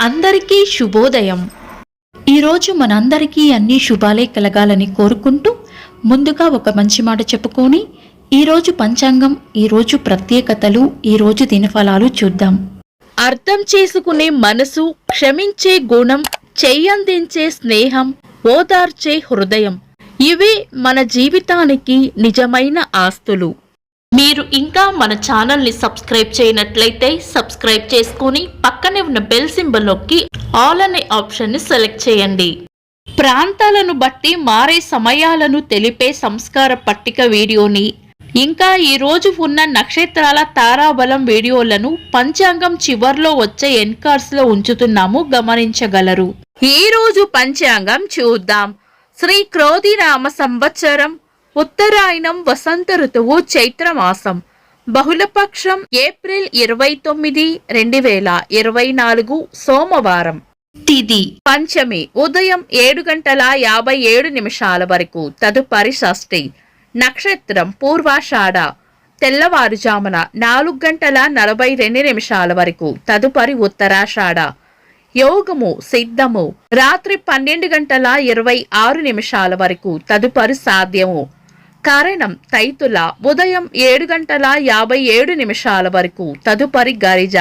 అందరికీ శుభోదయం. ఈరోజు మనందరికీ అన్ని శుభాలే కలగాలని కోరుకుంటూ ముందుగా ఒక మంచి మాట చెప్పుకొని ఈరోజు పంచాంగం, ఈరోజు ప్రత్యేకతలు, ఈరోజు దినఫలాలు చూద్దాం. అర్థం చేసుకునే మనసు, క్షమించే గుణం, చెయ్యందించే స్నేహం, ఓదార్చే హృదయం, ఇవే మన జీవితానికి నిజమైన ఆస్తులు. మీరు ఇంకా మన ఛానల్ని సబ్స్క్రైబ్ చేయనట్లయితే సబ్స్క్రైబ్ చేసుకుని పక్కనే ఉన్న బెల్ సింబల్ నొక్కి ఆల్ అనే ఆప్షన్ని సెలెక్ట్ చేయండి. ప్రాంతాలను బట్టి మారే సమయాలను తెలిపే సంస్కార పట్టిక వీడియోని, ఇంకా ఈరోజు ఉన్న నక్షత్రాల తారాబలం వీడియోలను పంచాంగం చివర్లో వచ్చే ఎన్కార్స్లో ఉంచుతున్నాము, గమనించగలరు. ఈరోజు పంచాంగం చూద్దాం. శ్రీ క్రోధినామ సంవత్సరం, ఉత్తరాయణం, వసంత ఋతువు, చైత్రమాసం, బహుళపక్షం, ఏప్రిల్ 29, 2024, సోమవారం. తిథి పంచమి, ఉదయం 7:57 వరకు, తదుపరి షష్ఠి. నక్షత్రం పూర్వాషాఢ, తెల్లవారుజామున 4:42 వరకు, తదుపరి ఉత్తరాషాఢ. యోగము సిద్ధము, రాత్రి 12:26 వరకు, తదుపరి సాధ్యము. కరణం తైతుల, ఉదయం 7:57 వరకు, తదుపరి గరిజ.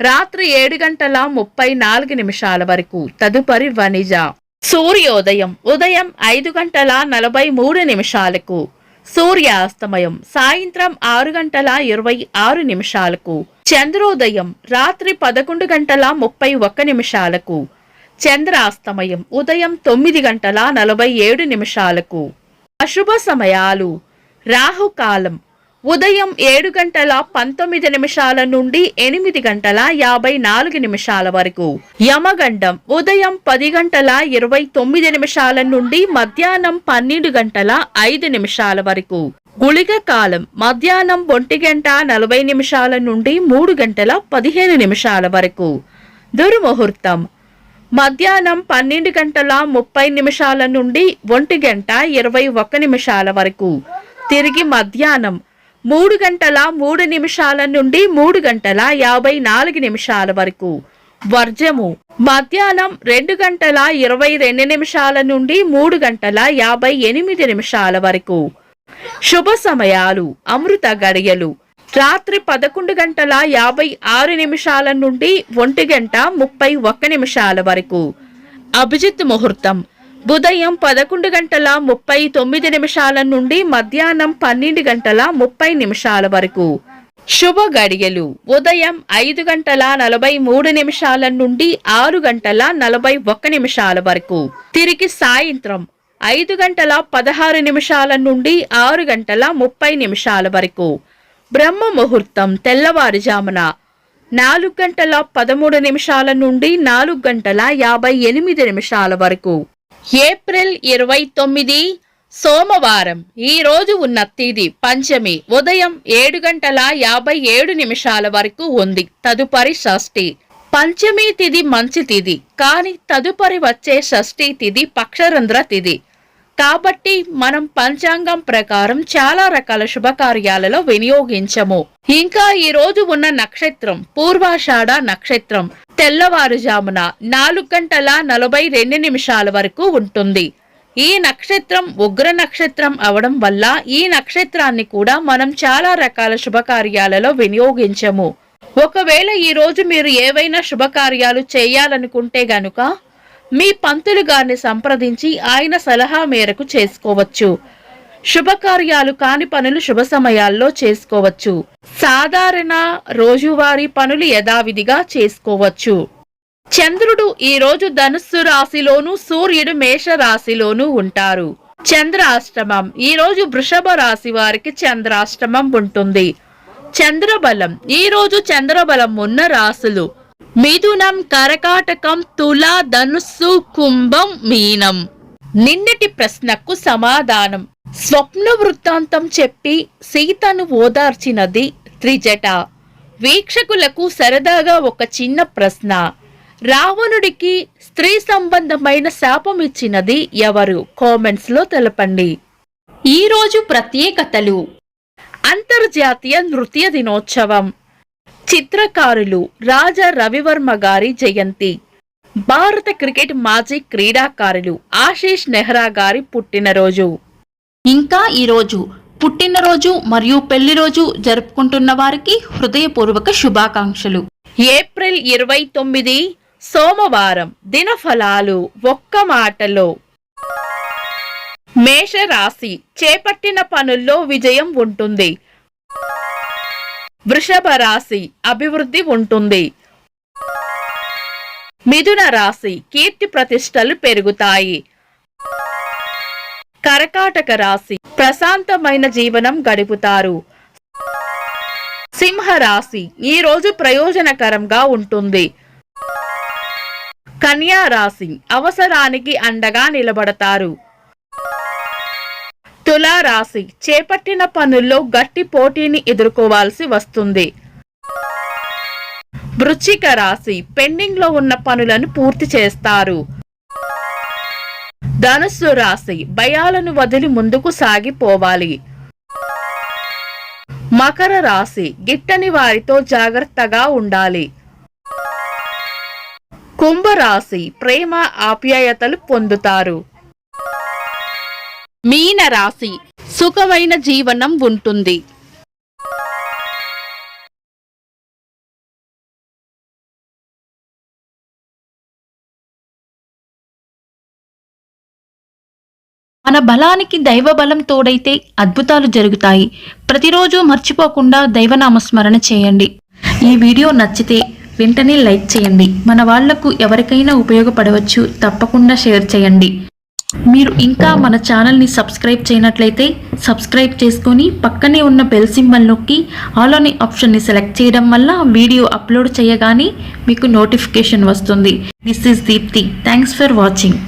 రాత్రి 7:34 వరకు, తదుపరి వనిజ. సూర్యోదయం ఉదయం 5:43, సూర్యాస్తమయం సాయంత్రం 6:26. చంద్రోదయం రాత్రి 11:31, చంద్రాస్తమయం ఉదయం 9:47. అశుభ సమయాలు: రాహుకాలం ఉదయం 7:19 నుండి 8:54 వరకు, యమగండం ఉదయం 10:29 నుండి మధ్యాహ్నం 12:05 వరకు, గుళిక కాలం మధ్యాహ్నం 1:40 నుండి 3:15 వరకు, దుర్ముహూర్తం మధ్యాహ్నం 12:30 నుండి 1:21 వరకు, తిరిగి మధ్యాహ్నం 3:03 నుండి 3:54 వరకు. వర్జము మధ్యాహ్నం 2:22 నుండి 3:58 వరకు. శుభ సమయాలు: అమృత గడియలు రాత్రి 11:56 నుండి 1:31 వరకు. అభిజిత్ ముహూర్తం ఉదయం 11:39 నుండి మధ్యాహ్నం 12:30 వరకు. శుభ గడియలు ఉదయం 5:43 నుండి 6:41 వరకు, తిరిగి సాయంత్రం 5:16 నుండి 6:30 వరకు. బ్రహ్మ ముహూర్తం తెల్లవారుజామున 4:13 నుండి 4:58 వరకు. ఏప్రిల్ 29, సోమవారం. ఈ రోజు ఉన్న తిథి పంచమి, ఉదయం 7:57 వరకు ఉంది, తదుపరి షష్ఠి. పంచమి తిథి మంచి తిథి, కానీ తదుపరి వచ్చే షష్ఠి తిథి పక్షరంధ్ర తిథి. కాబట్టి మనం పంచాంగం ప్రకారం చాలా రకాల శుభకార్యాలలో వినియోగించము. ఇంకా ఈ రోజు ఉన్న నక్షత్రం పూర్వాషాఢ నక్షత్రం, తెల్లవారుజామున 4:42 వరకు ఉంటుంది. ఈ నక్షత్రం ఉగ్ర నక్షత్రం అవడం వల్ల ఈ నక్షత్రాన్ని కూడా మనం చాలా రకాల శుభకార్యాలలో వినియోగించము. ఒకవేళ ఈ రోజు మీరు ఏవైనా శుభకార్యాలు చేయాలనుకుంటే గనుక మీ పంతులు గారిని సంప్రదించి ఆయన సలహా మేరకు చేసుకోవచ్చు. శుభకార్యాలు కాని పనులు శుభ సమయాల్లో చేసుకోవచ్చు. సాధారణ రోజువారీ పనులు యథావిధిగా చేసుకోవచ్చు. చంద్రుడు ఈ రోజు ధనుస్సు రాశిలోను, సూర్యుడు మేష రాశిలోను ఉంటారు. చంద్రాష్టమం ఈ రోజు వృషభ రాశి వారికి చంద్రాష్టమం ఉంటుంది. చంద్రబలం ఈ రోజు చంద్రబలం ఉన్న రాశులు మిథునం, కర్కాటకం, తుల, ధనుస్సు, కుంభం, మీనం. నిన్నటి ప్రశ్నకు సమాధానం: స్వప్న వృత్తాంతం చెప్పి సీతను ఓదార్చినది త్రిజట. వీక్షకులకు సరదాగా ఒక చిన్న ప్రశ్న: రావణుడికి స్త్రీ సంబంధమైన శాపం ఇచ్చినది ఎవరు? కామెంట్స్ లో తెలపండి. ఈరోజు ప్రత్యేకతలు: అంతర్జాతీయ నృత్య దినోత్సవం, చిత్రకారులు రాజా రవివర్మ గారి జయంతి. భారత క్రికెట్ మాజీ క్రీడాకారులు ఆశీష్ నెహ్రా గారి పుట్టినరోజు. ఇంకా ఈరోజు పుట్టినరోజు మరియు పెళ్లి రోజు జరుపుకుంటున్న వారికి హృదయపూర్వక శుభాకాంక్షలు. ఏప్రిల్ 29 సోమవారం. దినఫలాలు ఒక్క మాటలో. మేషరాశి, చేపట్టిన పనుల్లో విజయం ఉంటుంది. వృషభ రాశి, అభివృద్ధి ఉంటుంది. మిథున రాశి, కీర్తి ప్రతిష్టలు పెరుగుతాయి. కర్కాటక రాశి, ప్రశాంతమైన జీవనం గడుపుతారు. సింహ రాశి, ఈ రోజు ప్రయోజనకరంగా ఉంటుంది. కన్యా రాశి, అవసరానికి అండగా నిలబడతారు. తులా రాశి, చేపట్టిన పనుల్లో గట్టి పోటీని ఎదుర్కోవాల్సి వస్తుంది. వృశ్చిక రాశి, పెండింగ్ లో ఉన్న పనులను పూర్తి చేస్తారు. ధనుస్సు రాశి, భయాలను వదిలి ముందుకు సాగిపోవాలి. మకర రాశి, గిట్టని వారితో జాగ్రత్తగా ఉండాలి. కుంభరాశి, ప్రేమ ఆప్యాయతలు పొందుతారు. మీన రాశి, సుఖమైన జీవనం ఉంటుంది. మన బలానికి దైవ బలం తోడైతే అద్భుతాలు జరుగుతాయి. ప్రతిరోజు మర్చిపోకుండా దైవనామస్మరణ చేయండి. ఈ వీడియో నచ్చితే వెంటనే లైక్ చేయండి. మన వాళ్లకు ఎవరికైనా ఉపయోగపడవచ్చు. తప్పకుండా షేర్ చేయండి. మీరు ఇంకా మన ఛానల్ని సబ్స్క్రైబ్ చేయనట్లయితే సబ్స్క్రైబ్ చేసుకొని పక్కనే ఉన్న బెల్ సింబల్ నొక్కి ఆల్ అనే ఆప్షన్ని సెలెక్ట్ చేయడం వల్ల వీడియో అప్లోడ్ చేయగానే మీకు నోటిఫికేషన్ వస్తుంది. This is Deepti. Thanks for watching.